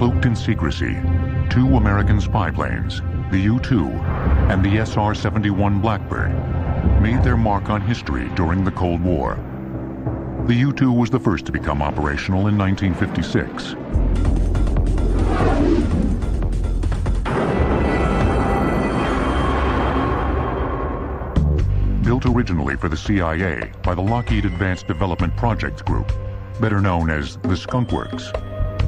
Cloaked in secrecy, two American spy planes, the U-2 and the SR-71 Blackbird, made their mark on history during the Cold War. The U-2 was the first to become operational in 1956. Built originally for the CIA by the Lockheed Advanced Development Projects Group, better known as the Skunk Works,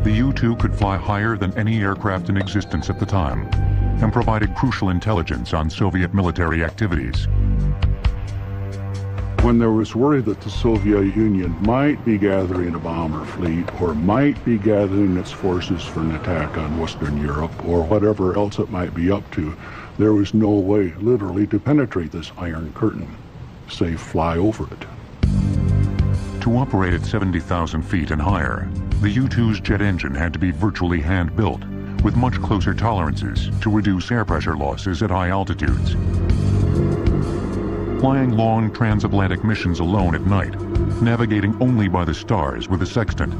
the U-2 could fly higher than any aircraft in existence at the time and provided crucial intelligence on Soviet military activities. When there was worry that the Soviet Union might be gathering a bomber fleet or might be gathering its forces for an attack on Western Europe or whatever else it might be up to, there was no way, literally, to penetrate this iron curtain, say, fly over it. To operate at 70,000 feet and higher, the U-2's jet engine had to be virtually hand-built, with much closer tolerances to reduce air pressure losses at high altitudes. Flying long transatlantic missions alone at night, navigating only by the stars with a sextant,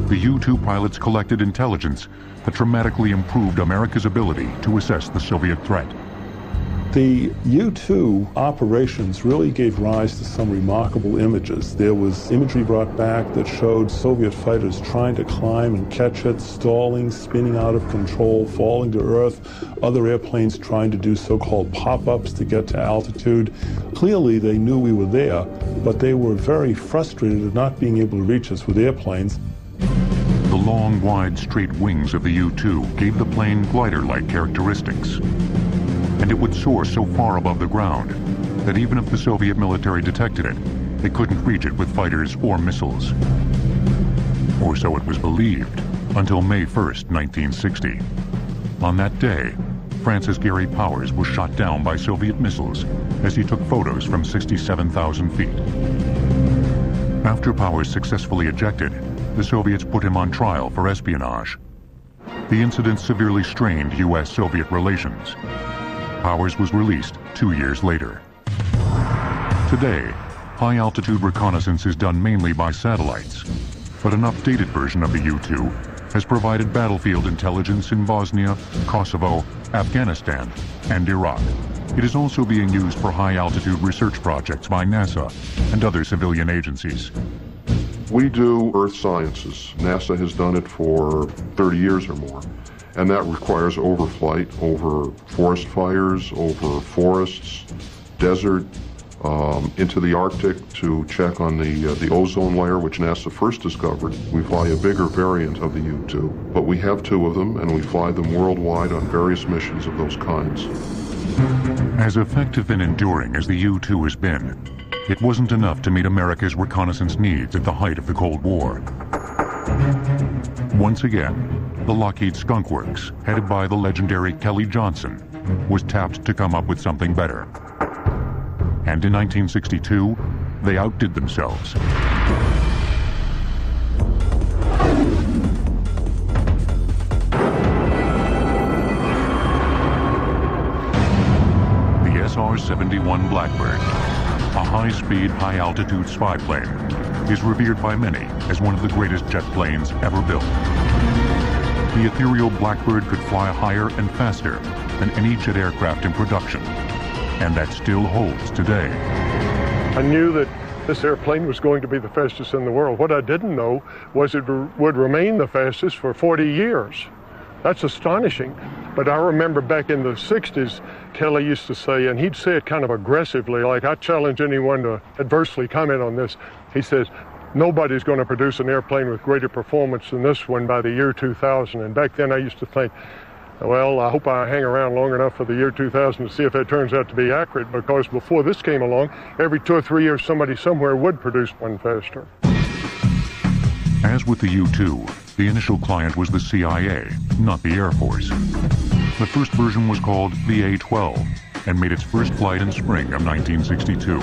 the U-2 pilots collected intelligence that dramatically improved America's ability to assess the Soviet threat. The U-2 operations really gave rise to some remarkable images. There was imagery brought back that showed Soviet fighters trying to climb and catch it, stalling, spinning out of control, falling to earth, other airplanes trying to do so-called pop-ups to get to altitude. Clearly they knew we were there, but they were very frustrated at not being able to reach us with airplanes. The long, wide, straight wings of the U-2 gave the plane glider-like characteristics. And it would soar so far above the ground that even if the Soviet military detected it, they couldn't reach it with fighters or missiles. Or so it was believed, until May 1st, 1960. On that day, Francis Gary Powers was shot down by Soviet missiles as he took photos from 67,000 feet. After Powers successfully ejected, the Soviets put him on trial for espionage. The incident severely strained U.S.-Soviet relations. Powers was released 2 years later. Today, high-altitude reconnaissance is done mainly by satellites, but an updated version of the U-2 has provided battlefield intelligence in Bosnia, Kosovo, Afghanistan, and Iraq. It is also being used for high-altitude research projects by NASA and other civilian agencies. We do earth sciences. NASA has done it for 30 years or more. And that requires overflight over forest fires, over forests, desert, into the Arctic to check on the ozone layer, which NASA first discovered. We fly a bigger variant of the U-2, but we have two of them, and we fly them worldwide on various missions of those kinds. As effective and enduring as the U-2 has been, it wasn't enough to meet America's reconnaissance needs at the height of the Cold War. Once again, the Lockheed Skunk Works, headed by the legendary Kelly Johnson, was tapped to come up with something better. And in 1962, they outdid themselves. The SR-71 Blackbird, a high-speed, high-altitude spy plane, is revered by many as one of the greatest jet planes ever built. The ethereal Blackbird could fly higher and faster than any jet aircraft in production, and that still holds today. I knew that this airplane was going to be the fastest in the world. What I didn't know was it would remain the fastest for 40 years. That's astonishing. But I remember back in the 60s, Kelly used to say, and he'd say it kind of aggressively, like, I challenge anyone to adversely comment on this. He says, nobody's going to produce an airplane with greater performance than this one by the year 2000. And back then I used to think, well, I hope I hang around long enough for the year 2000 to see if that turns out to be accurate, because before this came along, every 2 or 3 years somebody somewhere would produce one faster. As with the U-2, the initial client was the CIA, not the Air Force. The first version was called the A-12 and made its first flight in spring of 1962.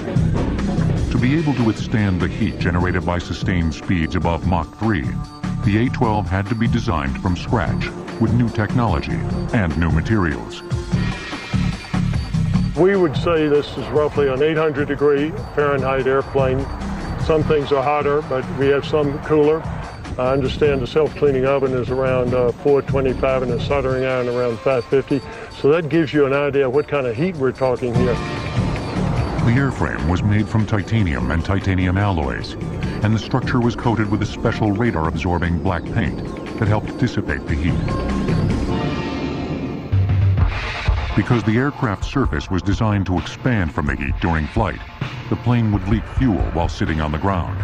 To be able to withstand the heat generated by sustained speeds above Mach 3, the A-12 had to be designed from scratch with new technology and new materials. We would say this is roughly an 800-degree Fahrenheit airplane. Some things are hotter, but we have some cooler. I understand the self-cleaning oven is around 425 and the soldering iron around 550. So that gives you an idea of what kind of heat we're talking here. The airframe was made from titanium and titanium alloys, and the structure was coated with a special radar-absorbing black paint that helped dissipate the heat. Because the aircraft's surface was designed to expand from the heat during flight, the plane would leak fuel while sitting on the ground.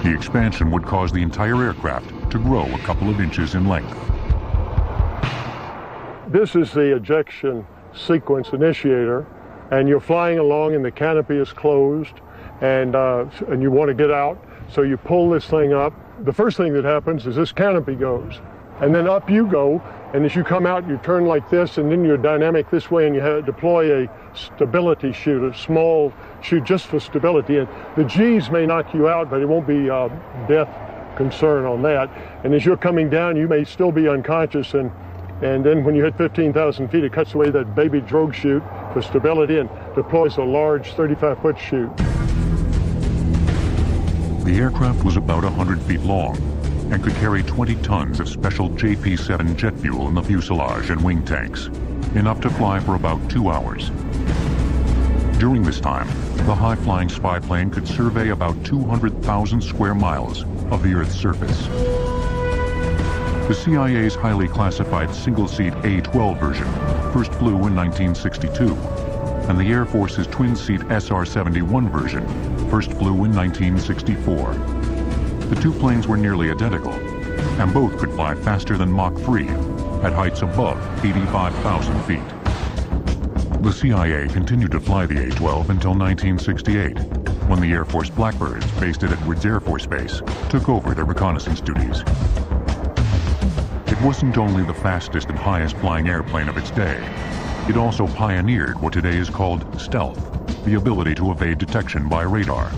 The expansion would cause the entire aircraft to grow a couple of inches in length. This is the ejection sequence initiator, and you're flying along and the canopy is closed, and you want to get out, so you pull this thing up. The first thing that happens is this canopy goes, and then up you go, and as you come out, you turn like this, and then you're dynamic this way, and you deploy a stability chute, a small chute just for stability. And the G's may knock you out, but it won't be death concern on that. And as you're coming down, you may still be unconscious, and then when you hit 15,000 feet, it cuts away that baby drogue chute for stability and deploys a large 35-foot chute. The aircraft was about 100 feet long and could carry 20 tons of special JP-7 jet fuel in the fuselage and wing tanks, enough to fly for about 2 hours. During this time, the high-flying spy plane could survey about 200,000 square miles of the Earth's surface. The CIA's highly classified single-seat A-12 version first flew in 1962, and the Air Force's twin-seat SR-71 version first flew in 1964. The two planes were nearly identical, and both could fly faster than Mach 3 at heights above 85,000 feet. The CIA continued to fly the A-12 until 1968, when the Air Force Blackbirds, based at Edwards Air Force Base, took over their reconnaissance duties. It wasn't only the fastest and highest flying airplane of its day, it also pioneered what today is called stealth, the ability to evade detection by radar.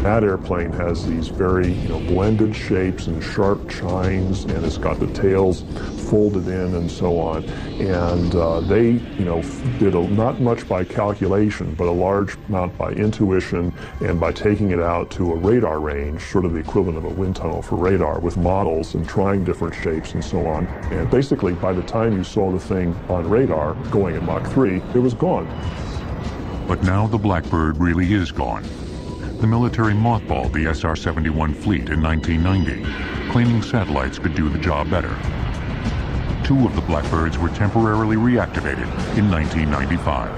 That airplane has these very, blended shapes and sharp chines, and it's got the tails folded in and so on. And they, did not much by calculation, but a large amount by intuition and by taking it out to a radar range, sort of the equivalent of a wind tunnel for radar, with models and trying different shapes and so on. And basically, by the time you saw the thing on radar going at Mach 3, it was gone. But now the Blackbird really is gone. The military mothballed the SR-71 fleet in 1990, claiming satellites could do the job better. Two of the Blackbirds were temporarily reactivated in 1995.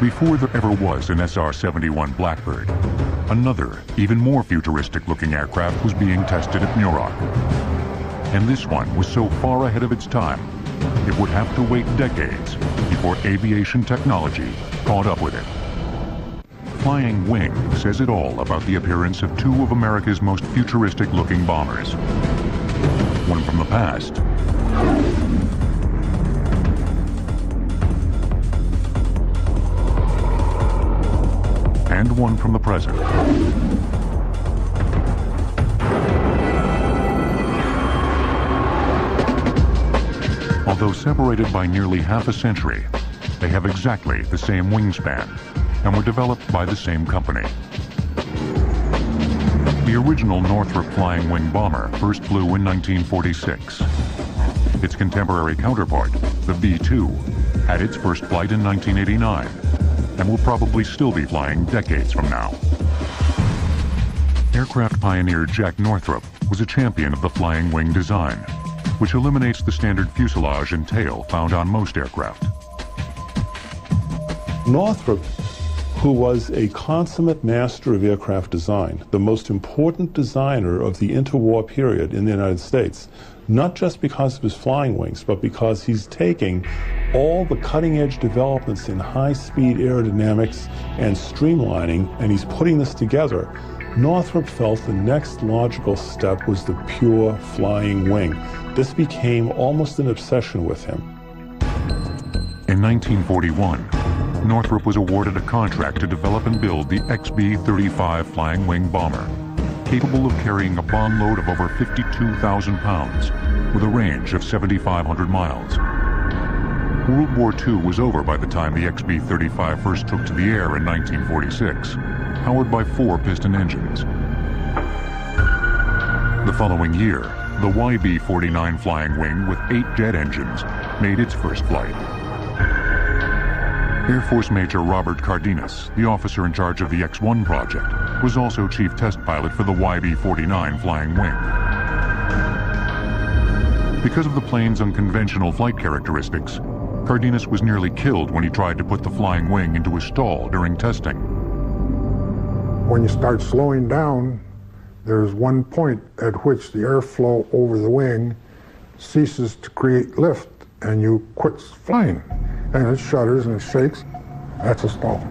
Before there ever was an SR-71 Blackbird, another, even more futuristic-looking aircraft was being tested at Muroc. And this one was so far ahead of its time, it would have to wait decades before aviation technology caught up with it. Flying Wing says it all about the appearance of two of America's most futuristic-looking bombers. One from the past, and one from the present. Although separated by nearly half a century, they have exactly the same wingspan and were developed by the same company. The original Northrop Flying Wing bomber first flew in 1946. Its contemporary counterpart, the B-2, had its first flight in 1989 and will probably still be flying decades from now. Aircraft pioneer Jack Northrop was a champion of the flying wing design, which eliminates the standard fuselage and tail found on most aircraft. Northrop, who was a consummate master of aircraft design, the most important designer of the interwar period in the United States, not just because of his flying wings, but because he's taking all the cutting-edge developments in high-speed aerodynamics and streamlining, and he's putting this together. Northrop felt the next logical step was the pure flying wing. This became almost an obsession with him. In 1941, Northrop was awarded a contract to develop and build the XB-35 Flying Wing bomber, capable of carrying a bomb load of over 52,000 pounds, with a range of 7,500 miles. World War II was over by the time the XB-35 first took to the air in 1946, powered by 4 piston engines. The following year, the YB-49 flying wing with 8 jet engines made its first flight. Air Force Major Robert Cardenas, the officer in charge of the X-1 project, was also chief test pilot for the YB-49 flying wing. Because of the plane's unconventional flight characteristics, Cardenas was nearly killed when he tried to put the flying wing into a stall during testing. When you start slowing down, there's one point at which the airflow over the wing ceases to create lift and you quit flying. And it shudders and it shakes. That's a stall.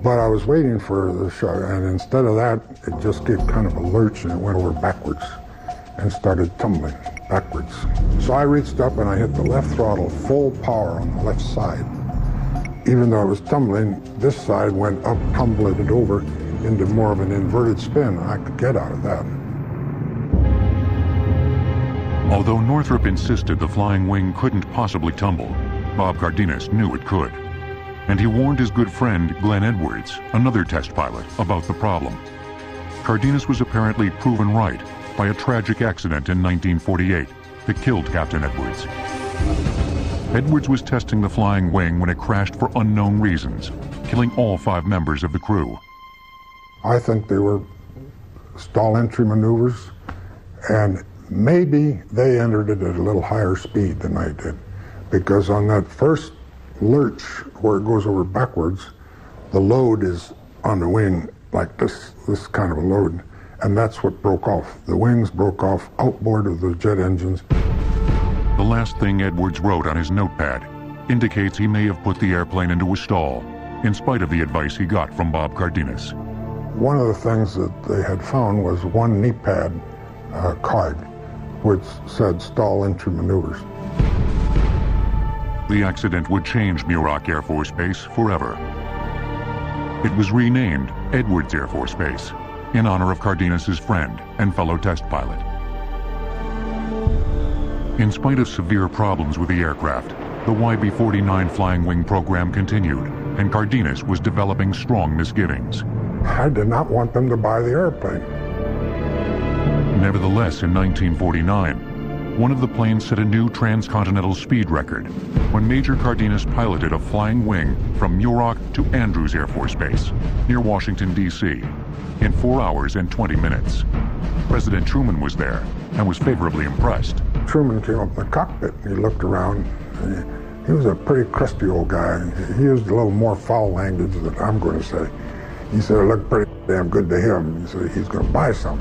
But I was waiting for the shudder, and instead of that, it just gave kind of a lurch and it went over backwards and started tumbling backwards. So I reached up and I hit the left throttle full power on the left side. Even though it was tumbling, this side went up, tumbling it over into more of an inverted spin. I could get out of that. Although Northrop insisted the flying wing couldn't possibly tumble, Bob Cardenas knew it could. And he warned his good friend Glenn Edwards, another test pilot, about the problem. Cardenas was apparently proven right by a tragic accident in 1948 that killed Captain Edwards. Edwards was testing the flying wing when it crashed for unknown reasons, killing all 5 members of the crew. I think they were stall entry maneuvers, and maybe they entered it at a little higher speed than I did. Because on that first lurch where it goes over backwards, the load is on the wing like this kind of a load, and that's what broke off. The wings broke off outboard of the jet engines. The last thing Edwards wrote on his notepad indicates he may have put the airplane into a stall, in spite of the advice he got from Bob Cardenas. One of the things that they had found was one knee pad card, which said stall entry maneuvers. The accident would change Muroc Air Force Base forever. It was renamed Edwards Air Force Base in honor of Cardenas's friend and fellow test pilot. In spite of severe problems with the aircraft, the YB-49 flying wing program continued, and Cardenas was developing strong misgivings. I did not want them to buy the airplane. Nevertheless, in 1949, one of the planes set a new transcontinental speed record when Major Cardenas piloted a flying wing from Muroc to Andrews Air Force Base, near Washington, D.C., in 4 hours and 20 minutes. President Truman was there and was favorably impressed. Truman came up in the cockpit and he looked around. He was a pretty crusty old guy. He used a little more foul language than I'm going to say. He said it looked pretty damn good to him. He said he's going to buy some.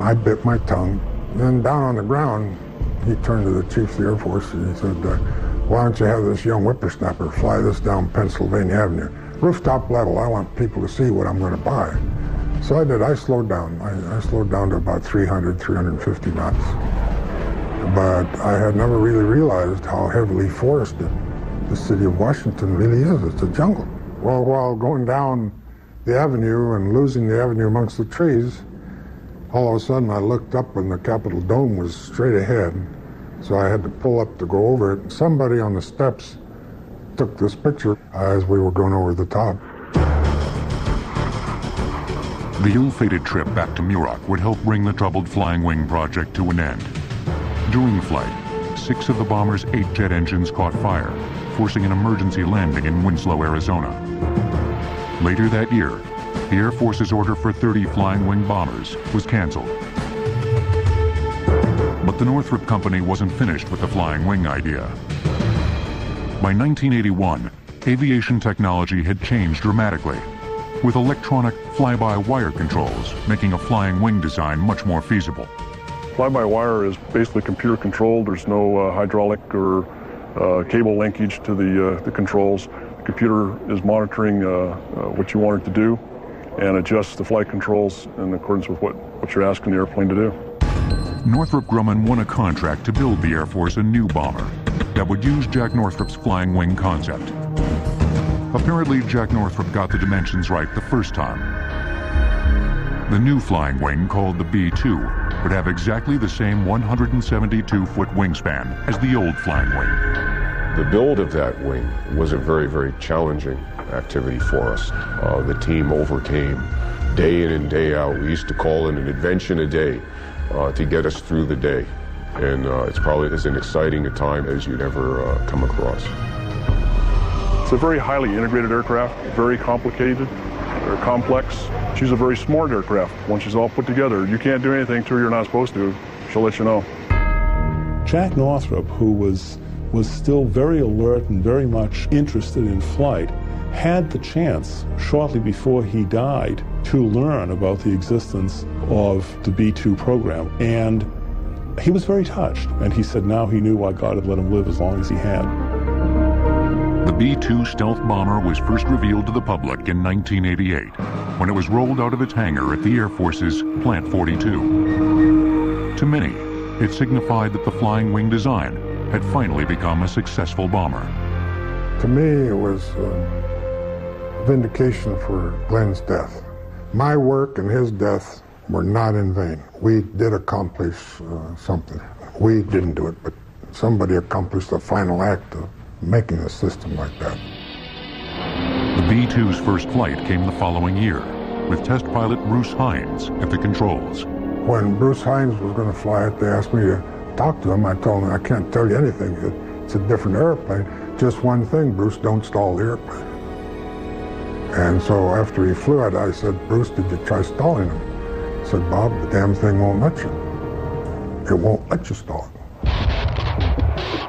I bit my tongue. Then down on the ground, he turned to the chief of the Air Force and he said, why don't you have this young whippersnapper fly this down Pennsylvania Avenue? Rooftop level, I want people to see what I'm going to buy. So I did. I slowed down. I slowed down to about 300, 350 knots. But I had never really realized how heavily forested the city of Washington really is. It's a jungle. Well, while going down the avenue and losing the avenue amongst the trees, all of a sudden I looked up and the Capitol Dome was straight ahead. So I had to pull up to go over it. Somebody on the steps took this picture as we were going over the top. The ill-fated trip back to Muroc would help bring the troubled flying wing project to an end. During flight, 6 of the bomber's 8 jet engines caught fire, forcing an emergency landing in Winslow, Arizona. Later that year, the Air Force's order for 30 flying wing bombers was canceled. But the Northrop Company wasn't finished with the flying wing idea. By 1981, aviation technology had changed dramatically, with electronic fly-by-wire controls making a flying wing design much more feasible. Fly-by-wire is basically computer controlled. There's no hydraulic or cable linkage to the controls. The computer is monitoring what you want it to do and adjusts the flight controls in accordance with what you're asking the airplane to do. Northrop Grumman won a contract to build the Air Force a new bomber that would use Jack Northrop's flying wing concept. Apparently, Jack Northrop got the dimensions right the first time. The new flying wing, called the B-2, would have exactly the same 172-foot wingspan as the old flying wing. The build of that wing was a very, very challenging activity for us. The team overcame day in and day out. We used to call it an invention a day. to get us through the day. And it's probably as an exciting a time as you'd ever come across. It's a very highly integrated aircraft, very complicated, very complex. She's a very smart aircraft. Once she's all put together, you can't do anything to her you're not supposed to. She'll let you know. Jack Northrop, who was still very alert and very much interested in flight, had the chance, shortly before he died, to learn about the existence of the B-2 program. And he was very touched. And he said now he knew why God had let him live as long as he had. The B-2 stealth bomber was first revealed to the public in 1988, when it was rolled out of its hangar at the Air Force's Plant 42. To many, it signified that the flying wing design had finally become a successful bomber. To me, it was a vindication for Glenn's death. My work and his death were not in vain. We did accomplish something. We didn't do it, but somebody accomplished the final act of making a system like that. The B-2's first flight came the following year, with test pilot Bruce Hines at the controls. When Bruce Hines was going to fly it, they asked me to talk to him. I told him, I can't tell you anything. It's a different airplane. Just one thing, Bruce, don't stall the airplane. And so after he flew it, I said, Bruce, did you try stalling him? He said, Bob, the damn thing won't let you. It won't let you stall it.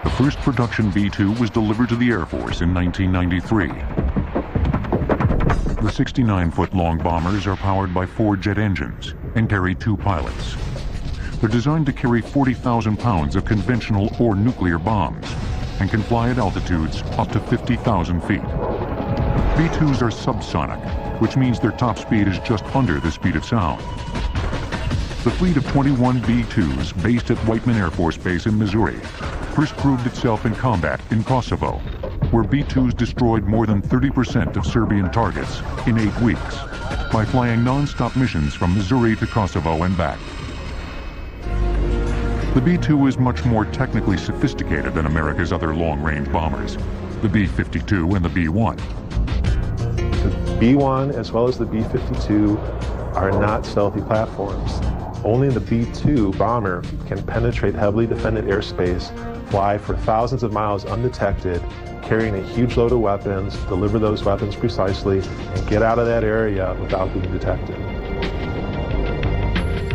The first production B-2 was delivered to the Air Force in 1993. The 69-foot-long bombers are powered by 4 jet engines and carry 2 pilots. They're designed to carry 40,000 pounds of conventional or nuclear bombs and can fly at altitudes up to 50,000 feet. B-2s are subsonic, which means their top speed is just under the speed of sound. The fleet of 21 B-2s based at Whiteman Air Force Base in Missouri first proved itself in combat in Kosovo, where B-2s destroyed more than 30% of Serbian targets in 8 weeks by flying non-stop missions from Missouri to Kosovo and back. The B-2 is much more technically sophisticated than America's other long-range bombers, the B-52 and the B-1. The B-1 as well as the B-52 are not stealthy platforms. Only the B-2 bomber can penetrate heavily defended airspace, fly for thousands of miles undetected, carrying a huge load of weapons, deliver those weapons precisely, and get out of that area without being detected.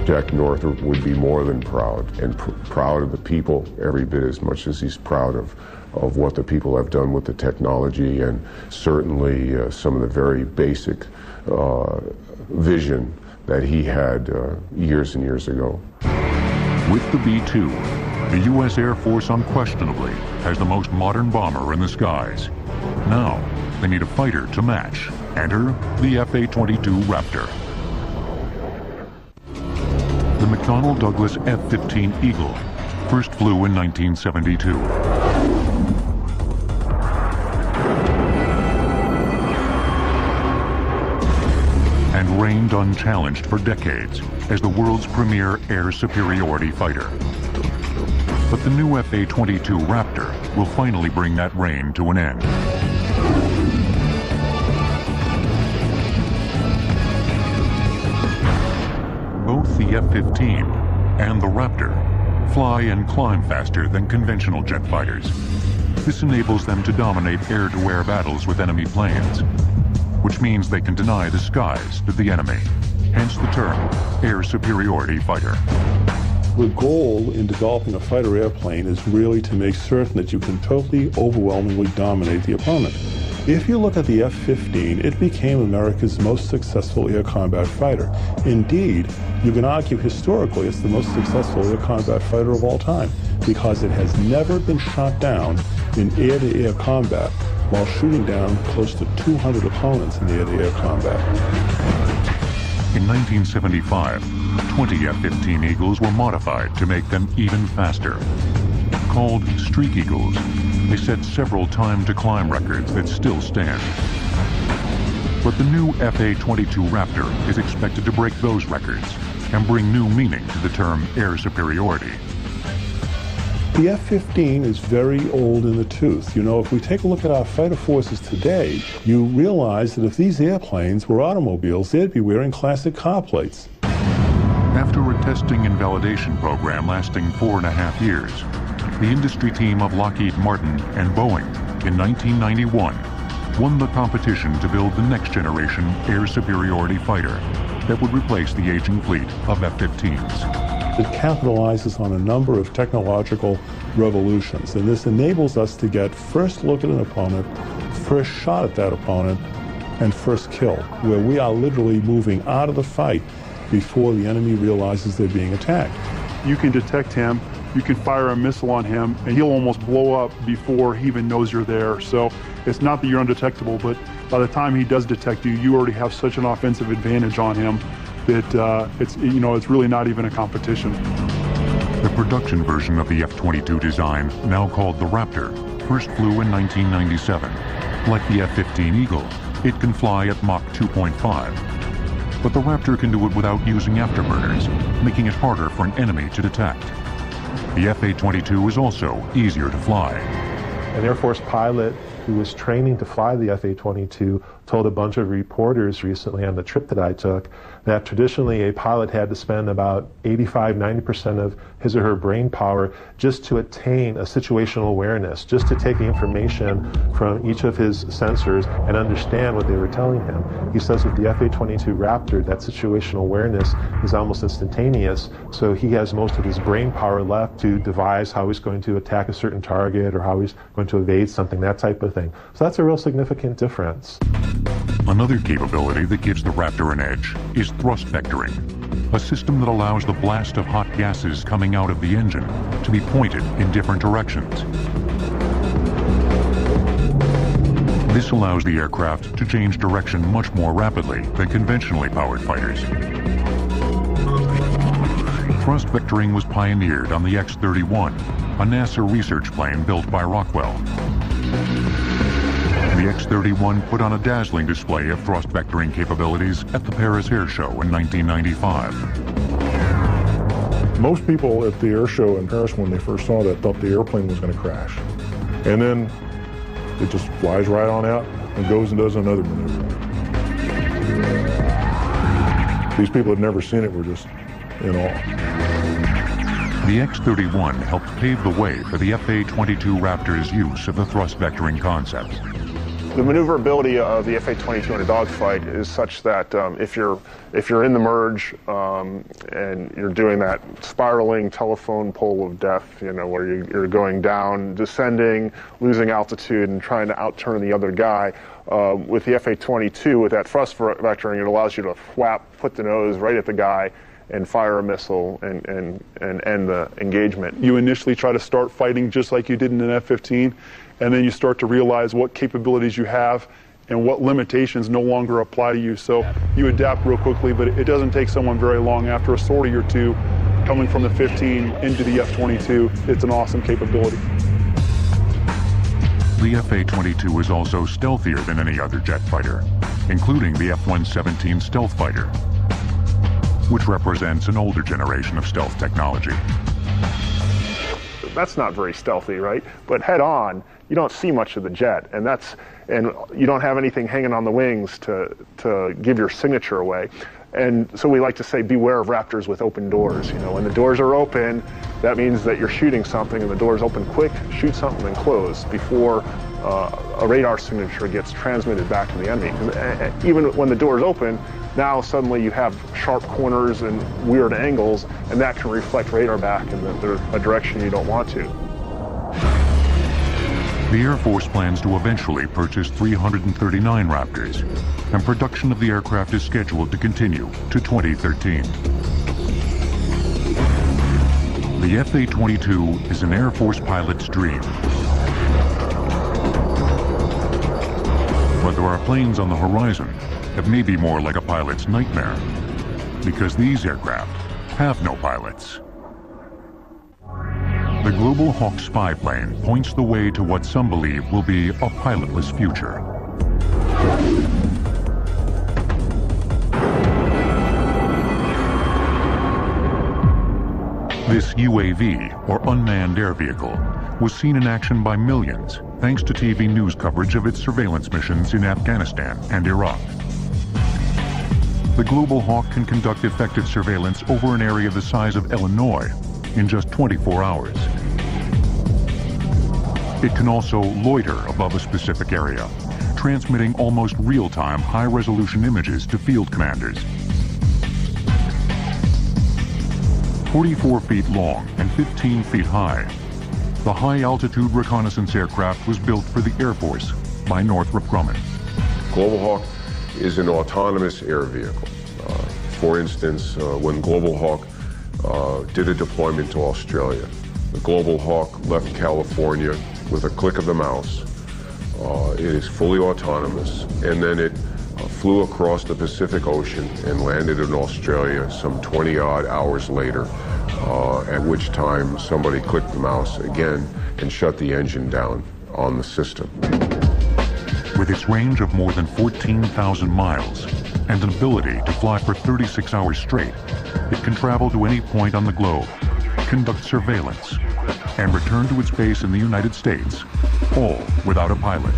Jack Northrop would be more than proud, and proud of the people every bit as much as he's proud of what the people have done with the technology, and certainly some of the very basic vision that he had years and years ago. With the B-2, the U.S. Air Force unquestionably has the most modern bomber in the skies. Now, they need a fighter to match. Enter the F-A-22 Raptor. The McDonnell Douglas F-15 Eagle first flew in 1972. And reigned unchallenged for decades as the world's premier air superiority fighter. But the new F-A-22 Raptor will finally bring that reign to an end. Both the F-15 and the Raptor fly and climb faster than conventional jet fighters. This enables them to dominate air-to-air battles with enemy planes, which means they can deny the skies to the enemy. Hence the term air superiority fighter. The goal in developing a fighter airplane is really to make certain that you can totally, overwhelmingly dominate the opponent. If you look at the F-15, it became America's most successful air combat fighter. Indeed, you can argue historically it's the most successful air combat fighter of all time, because it has never been shot down in air-to-air combat while shooting down close to 200 opponents in air-to-air combat. In 1975, 20 F-15 Eagles were modified to make them even faster. Called Streak Eagles, they set several time-to-climb records that still stand. But the new F-A-22 Raptor is expected to break those records and bring new meaning to the term air superiority. The F-15 is very old in the tooth. You know, if we take a look at our fighter forces today, you realize that if these airplanes were automobiles, they'd be wearing classic car plates. After a testing and validation program lasting 4.5 years, the industry team of Lockheed Martin and Boeing in 1991 won the competition to build the next generation air superiority fighter that would replace the aging fleet of F-15s. It capitalizes on a number of technological revolutions, and this enables us to get first look at an opponent, first shot at that opponent, and first kill, where we are literally moving out of the fight before the enemy realizes they're being attacked. You can detect him, you can fire a missile on him, and he'll almost blow up before he even knows you're there. So it's not that you're undetectable, but by the time he does detect you, you already have such an offensive advantage on him that it's really not even a competition. The production version of the F-22 design, now called the Raptor, first flew in 1997. Like the F-15 Eagle, it can fly at Mach 2.5. But the Raptor can do it without using afterburners, making it harder for an enemy to detect. The F-A-22 is also easier to fly. An Air Force pilot who was training to fly the F-A-22 told a bunch of reporters recently on the trip that I took that traditionally a pilot had to spend about 85–90% of his or her brain power just to attain a situational awareness, just to take the information from each of his sensors and understand what they were telling him. He says with the F-A-22 Raptor, that situational awareness is almost instantaneous, so he has most of his brain power left to devise how he's going to attack a certain target or how he's going to evade something, that type of thing. So that's a real significant difference. Another capability that gives the Raptor an edge is thrust vectoring, a system that allows the blast of hot gases coming out of the engine to be pointed in different directions. This allows the aircraft to change direction much more rapidly than conventionally powered fighters. Thrust vectoring was pioneered on the X-31, a NASA research plane built by Rockwell. The X-31 put on a dazzling display of thrust vectoring capabilities at the Paris Air Show in 1995. Most people at the air show in Paris when they first saw that thought the airplane was going to crash. And then it just flies right on out and goes and does another maneuver. These people had never seen it, were just in awe. The X-31 helped pave the way for the F-A-22 Raptor's use of the thrust vectoring concept. The maneuverability of the F-A-22 in a dogfight is such that if you're in the merge and you're doing that spiraling telephone pole of death, where you're going down, descending, losing altitude, and trying to outturn the other guy, with the F-A-22, with that thrust vectoring, it allows you to put the nose right at the guy and fire a missile and end the engagement. You initially try to start fighting just like you did in an F-15, and then you start to realize what capabilities you have and what limitations no longer apply to you. So you adapt real quickly, but it doesn't take someone very long. After a sortie or two, coming from the 15 into the F-22, it's an awesome capability. The F-A-22 is also stealthier than any other jet fighter, including the F-117 stealth fighter, which represents an older generation of stealth technology. That's not very stealthy, right? But head on, you don't see much of the jet, and you don't have anything hanging on the wings to give your signature away. And so we like to say, beware of Raptors with open doors. When the doors are open, that means that you're shooting something, and the doors open quick, shoot something and close before a radar signature gets transmitted back to the enemy. Even when the doors open, now suddenly you have sharp corners and weird angles, and that can reflect radar back in a direction you don't want to. The Air Force plans to eventually purchase 339 Raptors, and production of the aircraft is scheduled to continue to 2013. The F-A-22 is an Air Force pilot's dream. But there are planes on the horizon that may be more like a pilot's nightmare, because these aircraft have no pilots. The Global Hawk spy plane points the way to what some believe will be a pilotless future. This UAV, or unmanned air vehicle, was seen in action by millions thanks to TV news coverage of its surveillance missions in Afghanistan and Iraq. The Global Hawk can conduct effective surveillance over an area the size of Illinois in just 24 hours. It can also loiter above a specific area, transmitting almost real-time high-resolution images to field commanders. 44 feet long and 15 feet high, the high-altitude reconnaissance aircraft was built for the Air Force by Northrop Grumman. Global Hawk is an autonomous air vehicle. For instance, when Global Hawk did a deployment to Australia, the Global Hawk left California with a click of the mouse. It is fully autonomous, and then it flew across the Pacific Ocean and landed in Australia some 20-odd hours later, at which time somebody clicked the mouse again and shut the engine down on the system. With its range of more than 14,000 miles and an ability to fly for 36 hours straight, it can travel to any point on the globe, conduct surveillance, and return to its base in the United States, all without a pilot.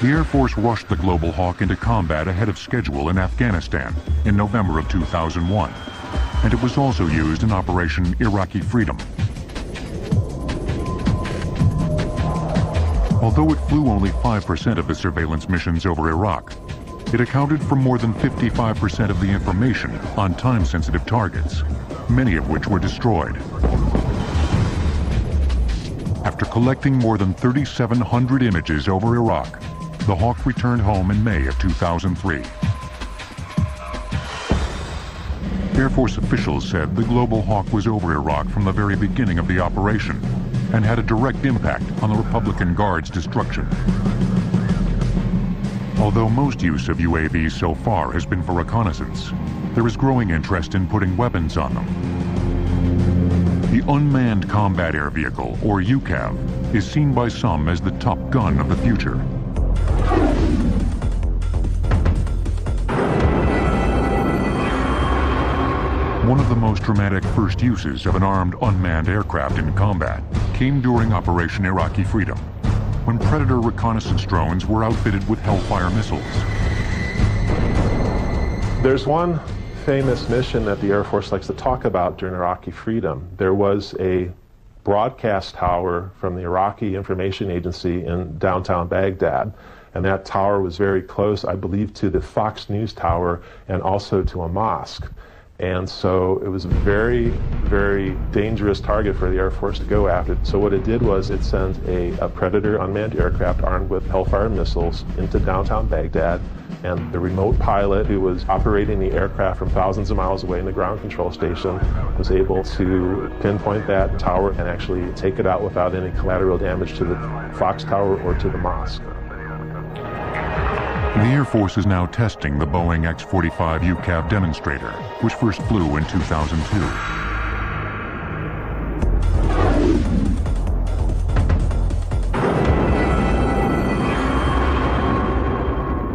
The Air Force rushed the Global Hawk into combat ahead of schedule in Afghanistan in November of 2001, and it was also used in Operation Iraqi Freedom. Although it flew only 5% of the surveillance missions over Iraq, it accounted for more than 55% of the information on time-sensitive targets, many of which were destroyed. After collecting more than 3,700 images over Iraq, the Hawk returned home in May of 2003. Air Force officials said the Global Hawk was over Iraq from the very beginning of the operation and had a direct impact on the Republican Guard's destruction. Although most use of UAVs so far has been for reconnaissance, there is growing interest in putting weapons on them. The Unmanned Combat Air Vehicle, or UCAV, is seen by some as the top gun of the future. One of the most dramatic first uses of an armed unmanned aircraft in combat came during Operation Iraqi Freedom, when Predator reconnaissance drones were outfitted with Hellfire missiles. There's one famous mission that the Air Force likes to talk about during Iraqi Freedom. There was a broadcast tower from the Iraqi Information Agency in downtown Baghdad, and that tower was very close, I believe, to the Fox News tower and also to a mosque. And so it was a very, very dangerous target for the Air Force to go after. So what it did was it sent a Predator unmanned aircraft armed with Hellfire missiles into downtown Baghdad, and the remote pilot who was operating the aircraft from thousands of miles away in the ground control station was able to pinpoint that tower and actually take it out without any collateral damage to the Fox Tower or to the mosque. The Air Force is now testing the Boeing X-45 UCAV demonstrator, which first flew in 2002.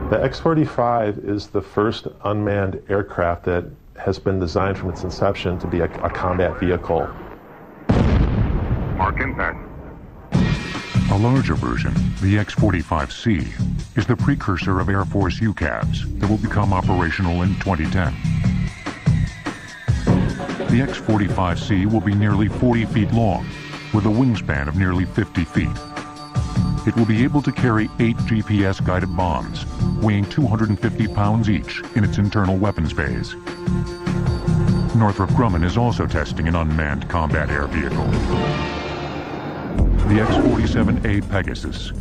The X-45 is the first unmanned aircraft that has been designed from its inception to be a combat vehicle. Mark impact. A larger version, the X-45C, is the precursor of Air Force UCAVs that will become operational in 2010. The X-45C will be nearly 40 feet long, with a wingspan of nearly 50 feet. It will be able to carry 8 GPS-guided bombs, weighing 250 pounds each in its internal weapons bays. Northrop Grumman is also testing an unmanned combat air vehicle, the X-47A Pegasus.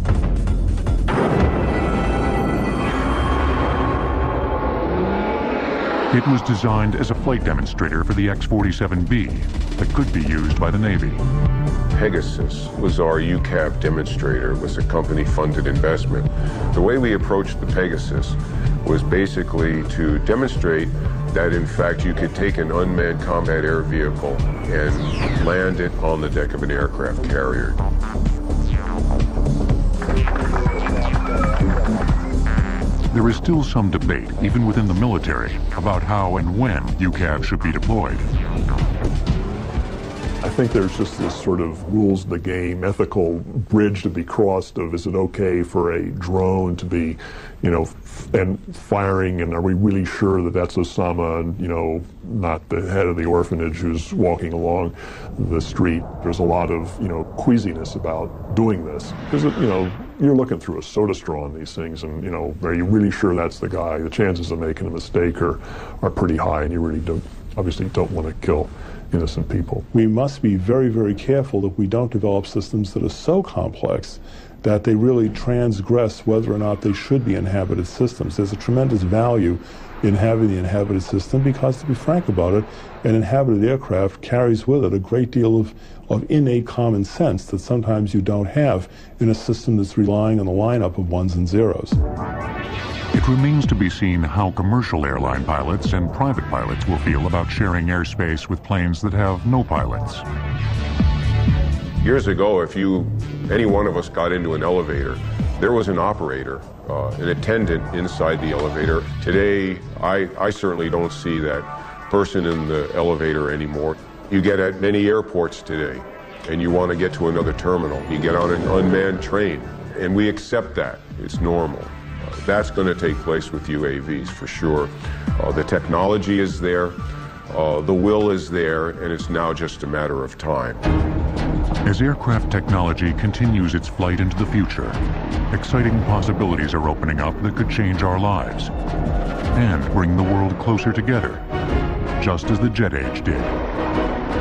It was designed as a flight demonstrator for the X-47B that could be used by the Navy. Pegasus was our UCAV demonstrator. It was a company-funded investment. The way we approached the Pegasus was basically to demonstrate that, in fact, you could take an unmanned combat air vehicle and land it on the deck of an aircraft carrier. There is still some debate, even within the military, about how and when UCAV should be deployed. I think there's just this sort of rules of the game, ethical bridge to be crossed of, is it okay for a drone to be and firing, and are we really sure that that's Osama and, not the head of the orphanage who's walking along the street? There's a lot of, queasiness about doing this. Because, you're looking through a soda straw on these things, and, are you really sure that's the guy? The chances of making a mistake are pretty high, and you really obviously don't want to kill innocent people. We must be very, very careful that we don't develop systems that are so complex that they really transgress whether or not they should be inhabited systems. There's a tremendous value in having the inhabited system because, to be frank about it, an inhabited aircraft carries with it a great deal of innate common sense that sometimes you don't have in a system that's relying on the lineup of ones and zeros. It remains to be seen how commercial airline pilots and private pilots will feel about sharing airspace with planes that have no pilots. Years ago, if any one of us got into an elevator, there was an operator, an attendant inside the elevator. Today, I certainly don't see that person in the elevator anymore. You get at many airports today, and you want to get to another terminal. You get on an unmanned train, and we accept that. It's normal. That's going to take place with UAVs for sure. The technology is there, the will is there, and it's now just a matter of time. As aircraft technology continues its flight into the future, exciting possibilities are opening up that could change our lives and bring the world closer together, just as the jet age did.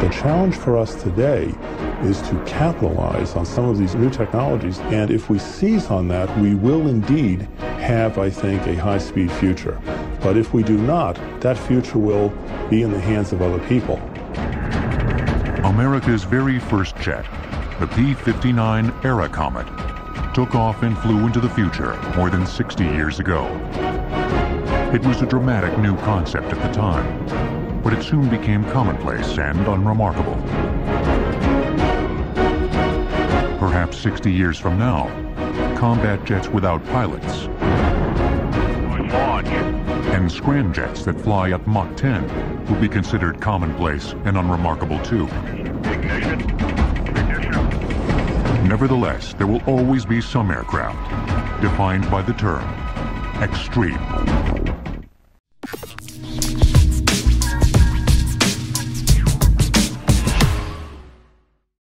The challenge for us today is to capitalize on some of these new technologies, and if we seize on that, we will indeed have, I think, a high-speed future. But if we do not, that future will be in the hands of other people. America's very first jet, the P-59 Era Comet, took off and flew into the future more than 60 years ago. It was a dramatic new concept at the time, but it soon became commonplace and unremarkable. Perhaps 60 years from now, combat jets without pilots and scramjets that fly at Mach 10 will be considered commonplace and unremarkable too. Nevertheless, there will always be some aircraft defined by the term extreme.